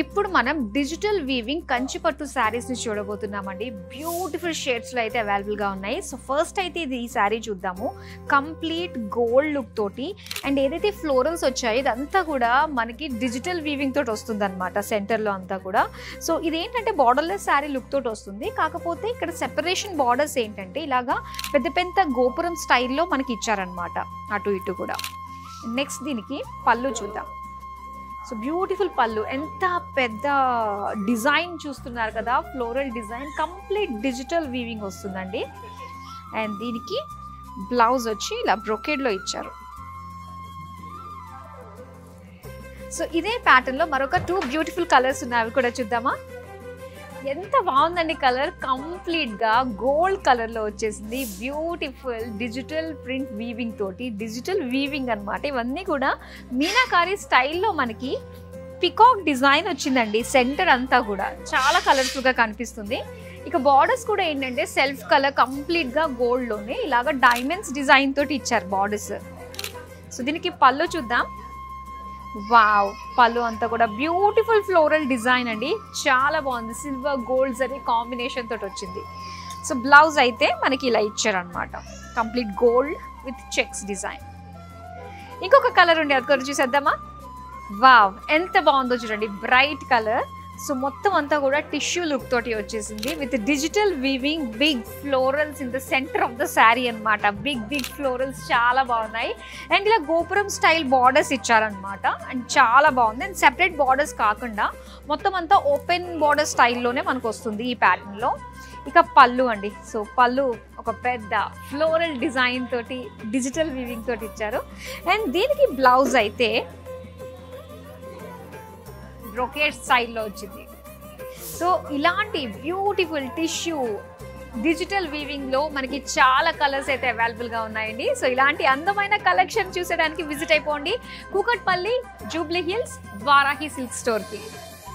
ఇప్పుడు మనం digital weaving కంచిపట్టు శారీస్ ని చూడబోతున్నామండి. బ్యూటిఫుల్ షేడ్స్ లో అయితే అవైలబుల్ గా ఉన్నాయి. సో ఫస్ట్ అయితే ఇది ఈ శారీ చూద్దాము. కంప్లీట్ గోల్డ్ లుక్ తోటి అండ్ ఏదైతే ఫ్లోరల్స్ వచ్చాయో ఇదంతా కూడా మనకి డిజిటల్ వీవింగ్ తోటి వస్తుంది అనమాట. సెంటర్ లో అంతా కూడా. సో ఇదేంటంటే బార్డర్లెస్ శారీ లుక్ తోటి వస్తుంది. కాకపోతే ఇక్కడ సెపరేషన్ బార్డర్స్ ఏంటంటే ఇలాగా పెద్ద పెద్ద గోపురం స్టైల్లో మనకి ఇచ్చారనమాట, అటు ఇటు కూడా. నెక్స్ట్ దీనికి పళ్ళు చూద్దాం. సో బ్యూటిఫుల్ పళ్ళు, ఎంత పెద్ద డిజైన్ చూస్తున్నారు కదా, floral design, complete digital weaving వస్తుందండి. అండ్ దీనికి బ్లౌజ్ వచ్చి ఇలా బ్రొకేడ్లో ఇచ్చారు. సో ఇదే ప్యాటర్న్లో మరొక 2 బ్యూటిఫుల్ కలర్స్ ఉన్నాయి, అవి కూడా చూద్దామా. ఎంత బాగుందండి కలర్, కంప్లీట్గా గోల్డ్ కలర్లో వచ్చేసింది. బ్యూటిఫుల్ డిజిటల్ ప్రింట్ వీవింగ్ తోటి, డిజిటల్ వీవింగ్ అనమాట. ఇవన్నీ కూడా మీనాకారి స్టైల్లో మనకి పికాక్ డిజైన్ వచ్చిందండి. సెంటర్ అంతా కూడా చాలా కలర్ఫుల్గా కనిపిస్తుంది. ఇక బార్డర్స్ కూడా ఏంటంటే సెల్ఫ్ కలర్, కంప్లీట్గా గోల్డ్లోనే ఇలాగ డైమండ్స్ డిజైన్ తోటి ఇచ్చారు బార్డర్స్. సో దీనికి పళ్ళు చూద్దాం. వావ్, పళ్ళు అంతా కూడా బ్యూటిఫుల్ ఫ్లోరల్ డిజైన్ అండి, చాలా బాగుంది. సిల్వర్ గోల్డ్ జరీ కాంబినేషన్ తోటి వచ్చింది. సో బ్లౌజ్ అయితే మనకి ఇలా ఇచ్చారనమాట, complete gold with checks design. ఇంకొక కలర్ ఉండే, అది కూడా చూసేద్దామా. వావ్, ఎంత బాగుందో చూడండి, బ్రైట్ కలర్. సో మొత్తం అంతా కూడా టిష్యూ లుక్ తోటి వచ్చేసింది with digital weaving, big florals in the centre of the sari అనమాట. బిగ్ ఫ్లోరల్స్ చాలా బాగున్నాయి. అండ్ ఇలా గోపురం స్టైల్ బార్డర్స్ ఇచ్చారనమాట. అండ్ చాలా బాగుంది. అండ్ సెపరేట్ బార్డర్స్ కాకుండా మొత్తం అంతా ఓపెన్ బార్డర్ స్టైల్లోనే మనకు వస్తుంది ఈ ప్యాటర్న్లో. ఇక పళ్ళు అండి. సో పళ్ళు ఒక పెద్ద ఫ్లోరల్ డిజైన్ తోటి, డిజిటల్ వీవింగ్ తోటి ఇచ్చారు. అండ్ దీనికి బ్లౌజ్ అయితే బ్రొకేడ్ స్టైల్లో వచ్చింది. సో ఇలాంటి బ్యూటిఫుల్ టిష్యూ డిజిటల్ వీవింగ్లో మనకి చాలా కలర్స్ అయితే అవైలబుల్గా ఉన్నాయండి. సో ఇలాంటి అందమైన కలెక్షన్ చూసేదానికి విజిట్ అయిపోండి Kukatpally Jubilee hills Varahi silk స్టోర్కి.